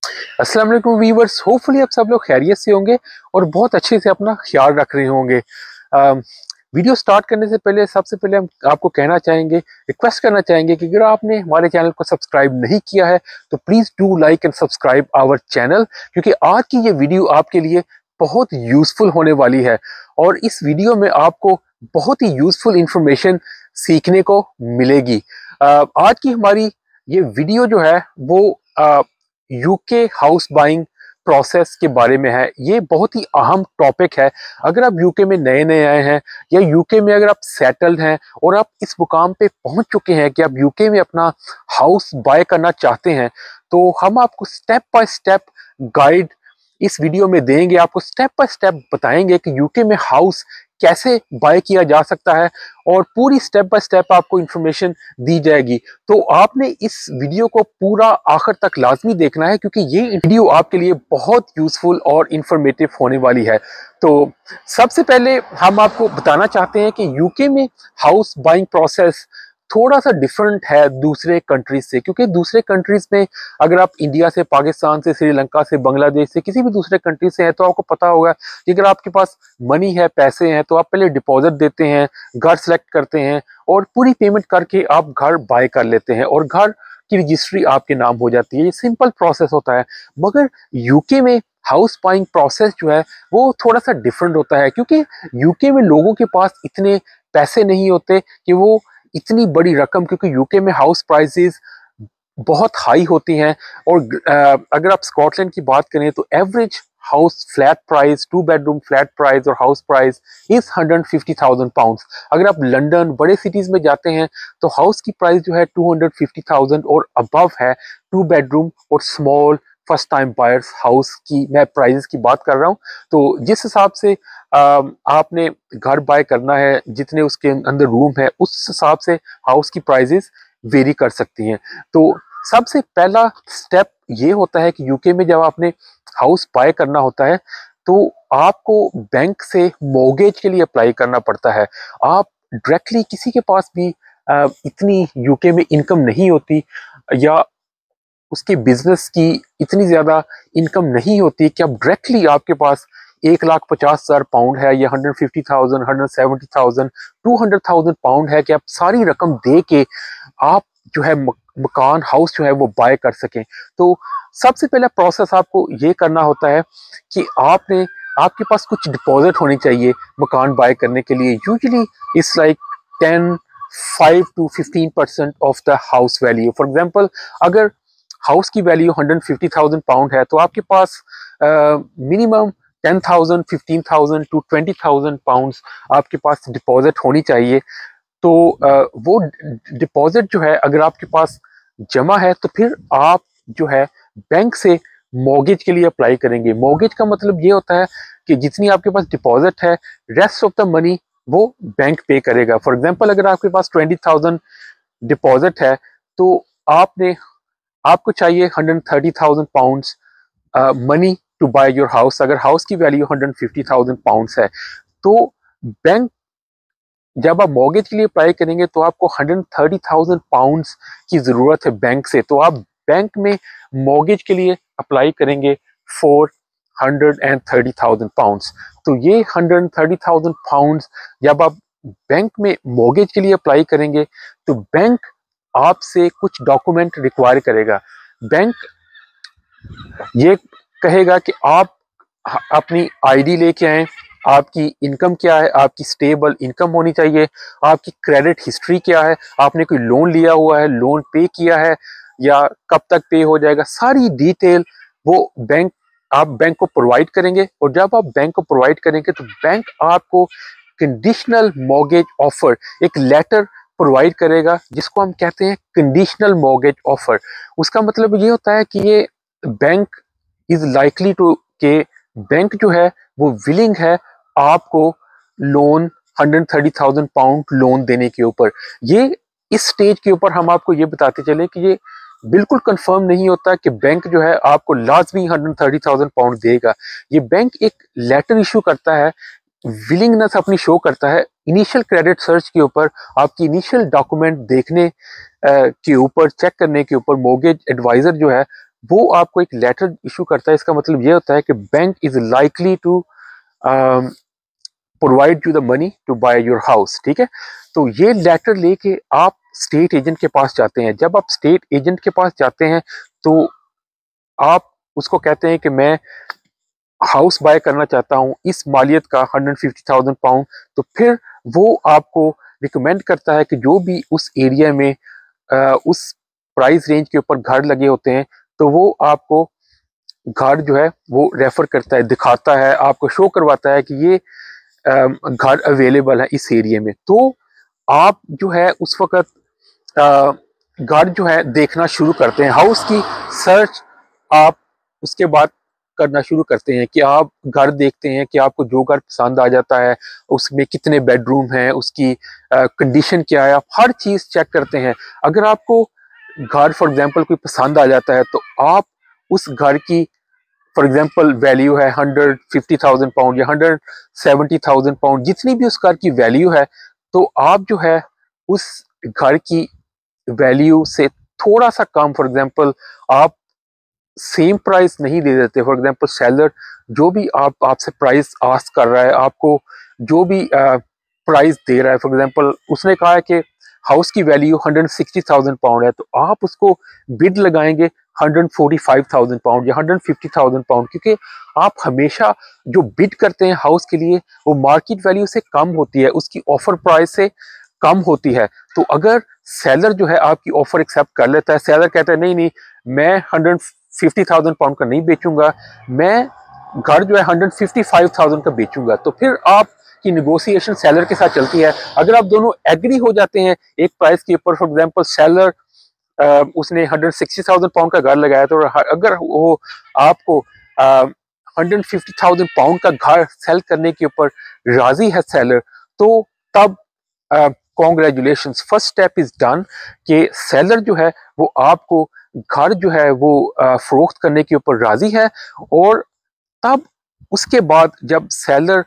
अस्सलाम वालेकुम viewers, hopefully आप सब लोग खैरियत से होंगे और बहुत अच्छे से अपना ख्याल रख रहे होंगे। वीडियो स्टार्ट करने से पहले सबसे पहले हम आपको कहना चाहेंगे, रिक्वेस्ट करना चाहेंगे कि अगर आपने हमारे चैनल को सब्सक्राइब नहीं किया है तो please do like and subscribe our channel, क्योंकि आज की ये वीडियो आपके लिए बहुत यूज़फुल होने वाली है और इस वीडियो में आपको बहुत ही यूज़फुल इंफॉर्मेशन सीखने को मिलेगी। आज की हमारी ये वीडियो जो है वो यूके हाउस बाइंग प्रोसेस के बारे में है। ये बहुत ही अहम टॉपिक है। अगर आप यूके में नए नए आए हैं या यूके में अगर आप सेटल्ड हैं और आप इस मुकाम पे पहुंच चुके हैं कि आप यूके में अपना हाउस बाय करना चाहते हैं, तो हम आपको स्टेप बाय स्टेप गाइड इस वीडियो में देंगे। आपको स्टेप बाय स्टेप बताएंगे कि यूके में हाउस कैसे बाय किया जा सकता है और पूरी स्टेप बाय स्टेप आपको इंफॉर्मेशन दी जाएगी। तो आपने इस वीडियो को पूरा आखिर तक लाजमी देखना है, क्योंकि ये वीडियो आपके लिए बहुत यूजफुल और इंफॉर्मेटिव होने वाली है। तो सबसे पहले हम आपको बताना चाहते हैं कि यूके में हाउस बाइंग प्रोसेस थोड़ा सा डिफरेंट है दूसरे कंट्रीज से, क्योंकि दूसरे कंट्रीज में अगर आप इंडिया से, पाकिस्तान से, श्रीलंका से, बांग्लादेश से, किसी भी दूसरे कंट्री से हैं तो आपको पता होगा कि अगर आपके पास मनी है, पैसे हैं, तो आप पहले डिपॉजिट देते हैं, घर सेलेक्ट करते हैं और पूरी पेमेंट करके आप घर बाय कर लेते हैं और घर की रजिस्ट्री आपके नाम हो जाती है। ये सिंपल प्रोसेस होता है। मगर यूके में हाउस बाइंग प्रोसेस जो है वो थोड़ा सा डिफरेंट होता है, क्योंकि यूके में लोगों के पास इतने पैसे नहीं होते कि वो इतनी बड़ी रकम, क्योंकि यूके में हाउस प्राइसेस बहुत हाई होती हैं। और अगर आप स्कॉटलैंड की बात करें तो average house flat price, 2 bedroom flat price और हाउस प्राइस इज 150,000 पाउंड्स। अगर आप लंदन, बड़े सिटीज में जाते हैं तो हाउस की प्राइस जो है 250,000 और अबव है। 2 बेडरूम और small first time buyers house की मैं प्राइस की बात कर रहा हूँ। तो जिस हिसाब से आपने घर बाय करना है, जितने उसके अंदर रूम है, उस हिसाब से हाउस की प्राइजेस वेरी कर सकती हैं। तो सबसे पहला स्टेप ये होता है कि यूके में जब आपने हाउस बाय करना होता है तो आपको बैंक से मॉर्गेज के लिए अप्लाई करना पड़ता है। आप डायरेक्टली किसी के पास भी इतनी यूके में इनकम नहीं होती या उसके बिजनेस की इतनी ज्यादा इनकम नहीं होती कि आप डायरेक्टली आपके पास 1,50,000 पाउंड है या 150,000, 170,000, 200,000 पाउंड है कि आप सारी रकम दे के आप जो है मकान, हाउस जो है वो बाय कर सकें। तो सबसे पहला प्रोसेस आपको ये करना होता है कि आपके पास कुछ डिपॉजिट होनी चाहिए मकान बाय करने के लिए। Usually it's like 10 5 to 15% of the house value. For example, अगर हाउस की वैल्यू 150,000 पाउंड है तो आपके पास मिनिमम 10,000, 15,000 to 20,000 पाउंड आपके पास डिपॉजिट होनी चाहिए। तो वो डिपॉजिट जो है अगर आपके पास जमा है तो फिर आप जो है बैंक से मॉर्गेज के लिए अप्लाई करेंगे। मॉर्गेज का मतलब ये होता है कि जितनी आपके पास डिपॉजिट है, रेस्ट ऑफ द मनी वो बैंक पे करेगा। फॉर एग्जांपल, अगर आपके पास 20,000 डिपॉजिट है तो आपने आपको चाहिए 130,000 pounds money to buy your house. अगर हाउस की वैल्यू 150,000 पाउंड्स है तो बैंक, जब आप मॉर्गेज के लिए अप्लाई करेंगे तो आपको 130,000 पाउंड्स की जरूरत है बैंक से। तो आप बैंक में मॉर्गेज के लिए अप्लाई करेंगे फॉर 130,000 पाउंड्स। तो ये 130,000 पाउंड्स जब आप बैंक में मॉर्गेज के लिए अप्लाई करेंगे तो बैंक आपसे कुछ डॉक्यूमेंट रिक्वायर करेगा। बैंक ये कहेगा कि आप अपनी आईडी लेके आए, आपकी इनकम क्या है, आपकी स्टेबल इनकम होनी चाहिए, आपकी क्रेडिट हिस्ट्री क्या है, आपने कोई लोन लिया हुआ है, लोन पे किया है या कब तक पे हो जाएगा, सारी डिटेल वो आप बैंक को प्रोवाइड करेंगे। और जब आप बैंक को प्रोवाइड करेंगे तो बैंक आपको कंडीशनल मॉर्गेज ऑफर, एक लेटर प्रोवाइड करेगा जिसको हम कहते हैं कंडीशनल मॉर्गेज ऑफर। उसका मतलब ये होता है कि ये बैंक इज लाइकली टू के बैंक जो है वो विलिंग है आपको लोन 130,000 पाउंड लोन देने के ऊपर। ये इस स्टेज के ऊपर हम आपको ये बताते चले कि ये बिल्कुल कंफर्म नहीं होता कि बैंक जो है आपको लाजमी 130,000 पाउंड देगा। ये बैंक एक लेटर इशू करता है, विलिंगनेस अपनी शो करता है इनिशियल क्रेडिट सर्च के ऊपर, आपकी इनिशियल डॉक्यूमेंट देखने के ऊपर, चेक करने के ऊपर। मॉर्गेज एडवाइजर जो है वो आपको एक लेटर इशू करता है। इसका मतलब ये होता है कि bank is likely to provide you the money to buy your house, ठीक है। तो ये लेटर लेके आप स्टेट एजेंट के पास जाते हैं। जब आप स्टेट एजेंट के पास जाते हैं तो आप उसको कहते हैं कि मैं हाउस बाय करना चाहता हूँ इस मालियत का 150,000 पाउंड। तो फिर वो आपको रिकमेंड करता है कि जो भी उस एरिया में उस प्राइस रेंज के ऊपर घर लगे होते हैं, तो वो आपको घर जो है वो रेफर करता है, दिखाता है, आपको शो करवाता है कि ये घर अवेलेबल है इस एरिया में। तो आप जो है उस वक्त घर जो है देखना शुरू करते हैं, हाउस की सर्च आप उसके बाद करना शुरू करते हैं कि आप घर देखते हैं कि आपको जो घर पसंद आ जाता है, उसमें कितने बेडरूम हैं, उसकी कंडीशन क्या है, आप हर चीज़ चेक करते हैं। अगर आपको घर फॉर एग्जांपल कोई पसंद आ जाता है तो आप उस घर की फॉर एग्जांपल वैल्यू है 150,000 पाउंड या 170,000 पाउंड, जितनी भी उस घर की वैल्यू है, तो आप जो है उस घर की वैल्यू से थोड़ा सा कम, फॉर एग्जांपल आप सेम प्राइस नहीं दे देते। फॉर एग्जांपल सेलर जो भी आपसे प्राइस आस्क कर रहा है, आपको जो भी प्राइस दे रहा है, फॉर एग्जांपल उसने कहा है कि हाउस की वैल्यू 160,000 पाउंड है, तो आप उसको बिड लगाएंगे 145,000 पाउंड या 150,000 पाउंड, क्योंकि आप हमेशा जो बिड करते हैं हाउस के लिए वो मार्केट वैल्यू से कम होती है, उसकी ऑफर प्राइस से कम होती है। तो अगर सेलर जो है आपकी ऑफर एक्सेप्ट कर लेता है, सेलर कहता है नहीं नहीं मैं 150,000 पाउंड का नहीं बेचूंगा, मैं घर जो है 155,000 का बेचूंगा, तो फिर आप की निगोशिएशन सेलर के साथ चलती है। अगर आप दोनों एग्री हो जाते हैं एक प्राइस के ऊपर, फॉर एग्जांपल सेलर उसने 160,000 पाउंड का घर लगाया, तो अगर वो आपको 150,000 पाउंड का घर सेल करने के ऊपर राजी है सेलर, तो तब congratulation, first step is done कि सेलर जो है वो आपको घर जो है वो फरोख्त करने के ऊपर राजी है। और तब उसके बाद जब सेलर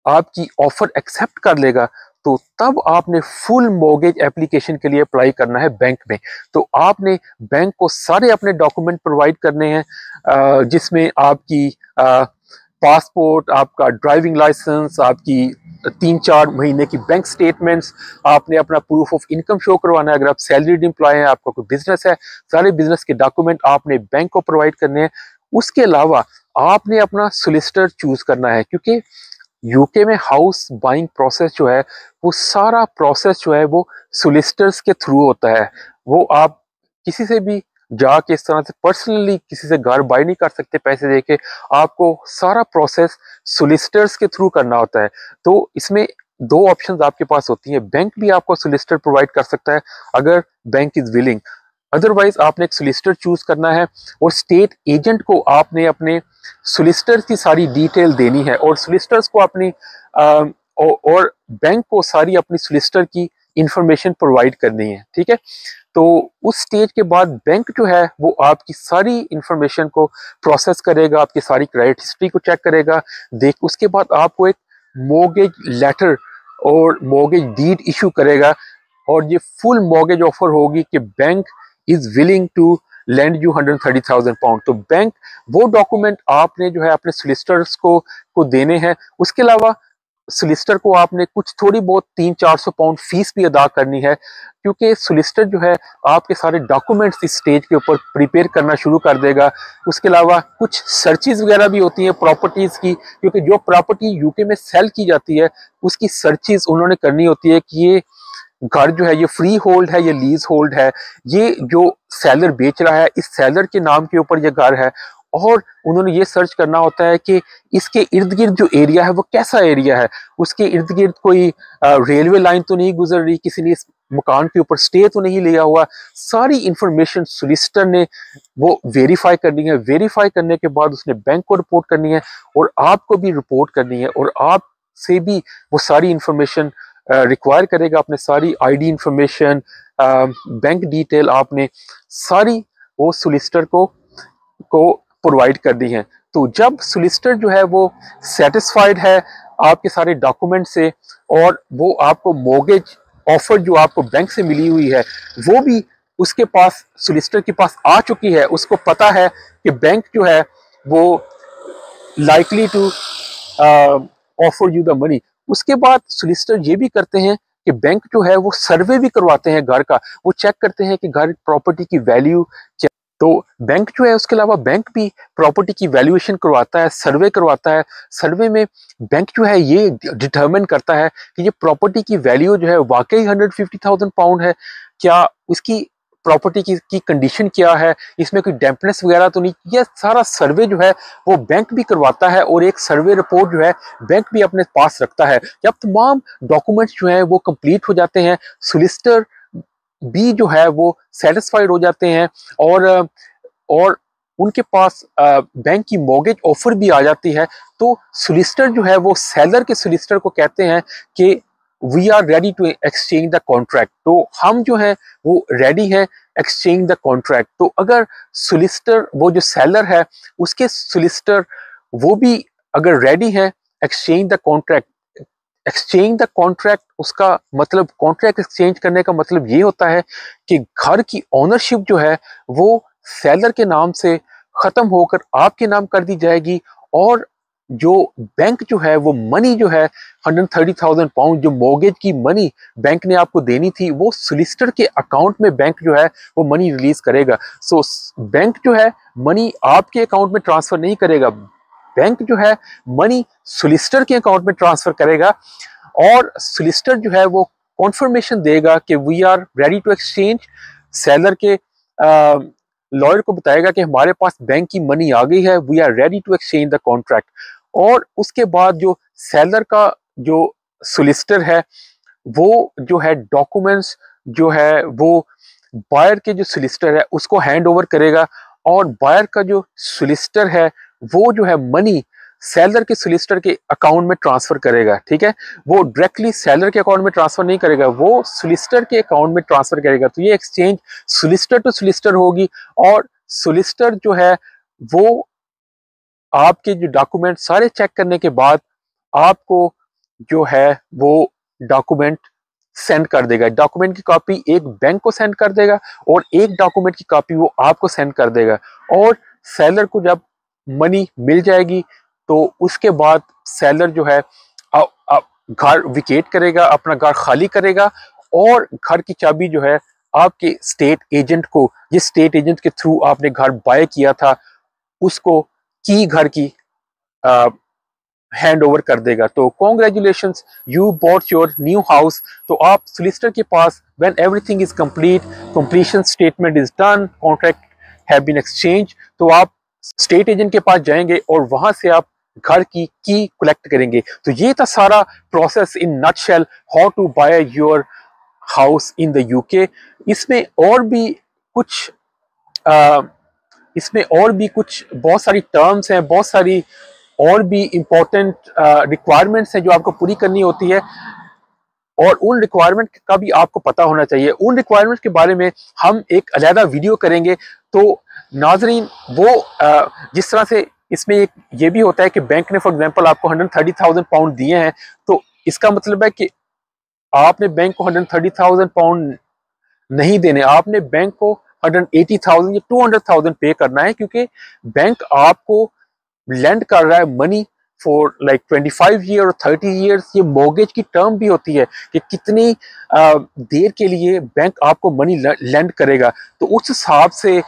आपकी ऑफर एक्सेप्ट कर लेगा, तो तब आपने फुल मॉर्गेज एप्लीकेशन के लिए अप्लाई करना है बैंक में। तो आपने बैंक को सारे अपने डॉक्यूमेंट प्रोवाइड करने हैं, जिसमें आपकी पासपोर्ट, आपका ड्राइविंग लाइसेंस, आपकी 3-4 महीने की बैंक स्टेटमेंट्स, आपने अपना प्रूफ ऑफ इनकम शो करवाना है। अगर आप सैलरीड एम्प्लॉय हैं, आपका कोई बिजनेस है, सारे बिजनेस के डॉक्यूमेंट आपने बैंक को प्रोवाइड करने हैं। उसके अलावा आपने अपना सोलिसिटर चूज करना है, क्योंकि यूके में हाउस बाइंग प्रोसेस जो है वो सारा प्रोसेस जो है वो सोलिसिटर्स के थ्रू होता है। वो आप किसी से भी जाके इस तरह से पर्सनली किसी से घर बाय नहीं कर सकते पैसे देके, आपको सारा प्रोसेस सोलिसिटर्स के थ्रू करना होता है। तो इसमें दो ऑप्शंस आपके पास होती हैं, बैंक भी आपको सोलिसिटर प्रोवाइड कर सकता है अगर बैंक इज विलिंग, अदरवाइज आपने एक सोलिसिटर चूज करना है और स्टेट एजेंट को आपने अपने सोलिसिटर की सारी डिटेल देनी है, और सोलिसिटर्स को अपनी और बैंक को सारी अपनी सोलिसिटर की इंफॉर्मेशन प्रोवाइड करनी है, ठीक है। तो उस स्टेज के बाद बैंक जो है वो आपकी सारी इंफॉर्मेशन को प्रोसेस करेगा, आपकी सारी क्रेडिट हिस्ट्री को चेक करेगा, उसके बाद आपको एक मॉर्गेज लेटर और मॉर्गेज डीड इशू करेगा, और ये फुल मॉर्गेज ऑफर होगी कि bank is willing to lend you 130,000 pound. तो बैंक वो डॉक्यूमेंट आपने जो है अपने सोलिसिटर्स को देने हैं। उसके अलावा सोलिसिटर को आपने कुछ थोड़ी बहुत 300-400 पाउंड फीस भी अदा करनी है, क्योंकि सोलिसिटर जो है आपके सारे डॉक्यूमेंट्स इस स्टेज के ऊपर प्रिपेयर करना शुरू कर देगा। उसके अलावा कुछ सर्चेज वगैरह भी होती हैं प्रॉपर्टीज की, क्योंकि जो प्रॉपर्टी यूके में सेल की जाती है उसकी सर्चेज उन्होंने करनी होती है कि ये घर जो है ये फ्री होल्ड है, ये लीज होल्ड है, ये जो सेलर बेच रहा है इस सेलर के नाम के ऊपर ये घर है, और उन्होंने ये सर्च करना होता है कि इसके इर्द गिर्द जो एरिया है वो कैसा एरिया है, उसके इर्द गिर्द कोई रेलवे लाइन तो नहीं गुजर रही, किसी ने इस मकान के ऊपर स्टे तो नहीं लिया हुआ। सारी इंफॉर्मेशन सोलिसिटर ने वो वेरीफाई करनी है, वेरीफाई करने के बाद उसने बैंक को रिपोर्ट करनी है और आपको भी रिपोर्ट करनी है, और आप से भी वो सारी इंफॉर्मेशन रिक्वायर करेगा। आपने सारी आईडी इंफॉर्मेशन, बैंक डिटेल आपने सारी वो सोलिसिटर को प्रोवाइड कर दी है। तो जब सोलिसिटर जो है वो सेटिस्फाइड है आपके सारे डॉक्यूमेंट से, और वो आपको मॉर्गेज ऑफर जो आपको बैंक से मिली हुई है वो भी उसके पास सोलिसिटर के पास आ चुकी है, उसको पता है कि बैंक जो है वो likely to offer you the money, उसके बाद सोलिसिटर ये भी करते हैं कि बैंक जो है वो सर्वे भी करवाते हैं घर का, वो चेक करते हैं कि घर प्रॉपर्टी की वैल्यू। तो बैंक जो है उसके अलावा बैंक भी प्रॉपर्टी की वैल्यूएशन करवाता है, सर्वे करवाता है। सर्वे में बैंक जो है ये डिटरमिन करता है कि ये प्रॉपर्टी की वैल्यू जो है वाकई 150,000 पाउंड है, क्या उसकी प्रॉपर्टी की कंडीशन क्या है, इसमें कोई डैम्पनेस वगैरह तो नहीं। ये सारा सर्वे जो है वो बैंक भी करवाता है और एक सर्वे रिपोर्ट जो है बैंक भी अपने पास रखता है। जब तमाम डॉक्यूमेंट्स जो है वो कंप्लीट हो जाते हैं, सोलिसिटर भी जो है वो सेटिस्फाइड हो जाते हैं और उनके पास बैंक की मॉर्गेज ऑफर भी आ जाती है, तो सोलिसिटर जो है वो सेलर के सोलिसिटर को कहते हैं कि we are ready to exchange the contract, तो हम जो है वो रेडी है एक्सचेंज द कॉन्ट्रैक्ट। तो अगर सोलिसिटर वो जो सेलर है उसके सोलिसिटर वो भी अगर रेडी है exchange the contract, exchange the contract उसका मतलब, कॉन्ट्रैक्ट एक्सचेंज करने का मतलब ये होता है कि घर की ओनरशिप जो है वो सेलर के नाम से खत्म होकर आपके नाम कर दी जाएगी, और जो बैंक जो है वो मनी जो है 130,000 पाउंड जो मॉर्गेज की मनी बैंक ने आपको देनी थी, वो सोलिसिटर के अकाउंट में बैंक जो है वो मनी रिलीज करेगा। सो बैंक जो है मनी आपके अकाउंट में ट्रांसफर नहीं करेगा, बैंक जो है मनी सोलिसिटर के अकाउंट में ट्रांसफर करेगा, और सोलिसिटर जो है वो कॉन्फर्मेशन देगा कि we are ready to exchange. Seller के लॉयर को बताएगा कि हमारे पास बैंक की मनी आ गई है, we are ready to exchange the contract. और उसके बाद जो सेलर का जो सोलिसिटर है वो जो है डॉक्यूमेंट्स जो है वो बायर के जो सोलिसिटर है उसको हैंड ओवर करेगा, और बायर का जो सोलिसिटर है वो जो है मनी सेलर के सोलिसिटर के अकाउंट में ट्रांसफर करेगा। ठीक है, वो डायरेक्टली सेलर के अकाउंट में ट्रांसफर नहीं करेगा, वो सोलिसिटर के अकाउंट में ट्रांसफर करेगा। तो ये एक्सचेंज सोलिसिटर टू सोलिसिटर होगी, और सोलिसिटर जो है वो आपके जो डॉक्यूमेंट सारे चेक करने के बाद आपको जो है वो डॉक्यूमेंट सेंड कर देगा। डॉक्यूमेंट की कॉपी एक बैंक को सेंड कर देगा और एक डॉक्यूमेंट की कॉपी वो आपको सेंड कर देगा, और सेलर को जब मनी मिल जाएगी तो उसके बाद सेलर जो है घर विकेट करेगा, अपना घर खाली करेगा, और घर की चाबी जो है आपके स्टेट एजेंट को, जिस स्टेट एजेंट के थ्रू आपने घर बाय किया था, उसको की घर की हैंड ओवर कर देगा। तो congratulations, you bought your new house. तो आप सोलिसिटर के पास when everything is complete, completion statement is done, contract have been exchange, तो आप स्टेट एजेंट के पास जाएंगे और वहां से आप घर की कलेक्ट करेंगे। तो ये था सारा process in nutshell, how to buy your house in the UK. इसमें और भी कुछ बहुत सारी टर्म्स हैं, बहुत सारी और भी इंपॉर्टेंट रिक्वायरमेंट्स हैं जो आपको पूरी करनी होती है, और उन रिक्वायरमेंट का भी आपको पता होना चाहिए। उन रिक्वायरमेंट के बारे में हम एक अलहदा वीडियो करेंगे। तो नाजरीन, वो जिस तरह से इसमें एक ये भी होता है कि बैंक ने फॉर एग्जांपल आपको 130,000 पाउंड दिए हैं, तो इसका मतलब है कि आपने बैंक को 130,000 पाउंड नहीं देने, आपने बैंक को 180,000 या 200,000 पे करना है, क्योंकि बैंक आपको लेंड कर रहा है मनी फॉर लाइक 25 ईयर और 30 ईयर्स। ये मॉर्गेज की टर्म भी होती है कि कितनी देर के लिए बैंक आपको मनी लेंड करेगा। तो उस हिसाब से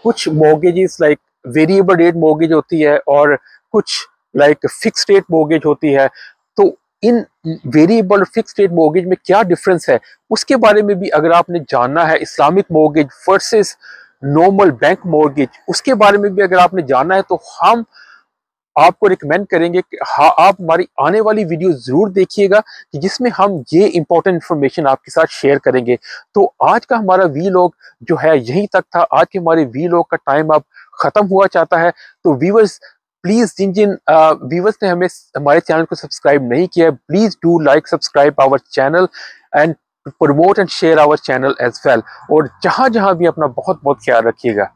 कुछ mortgages like variable rate mortgage होती है और कुछ लाइक फिक्स्ड रेट मॉर्गेज होती है। तो इन वेरिएबल फिक्स्ड रेट मॉर्गेज में क्या डिफरेंस है उसके बारे में भी अगर आपने जानना है, Islamic mortgage versus normal bank mortgage, उसके बारे में भी अगर आपने जानना है, तो हम आपको रिकमेंड करेंगे कि हाँ, आप हमारी आने वाली वीडियो जरूर देखिएगा कि जिसमें हम ये इंपॉर्टेंट इंफॉर्मेशन आपके साथ शेयर करेंगे। तो आज का हमारा वीलॉग जो है यहीं तक था। आज के हमारे वीलॉग का टाइम अब खत्म हुआ चाहता है। तो व्यूअर्स, प्लीज जिन जिन व्यूअर्स ने हमारे चैनल को सब्सक्राइब नहीं किया है, please do like subscribe our channel and promote and share our channel as well. और जहां जहां भी अपना बहुत बहुत ख्याल रखिएगा।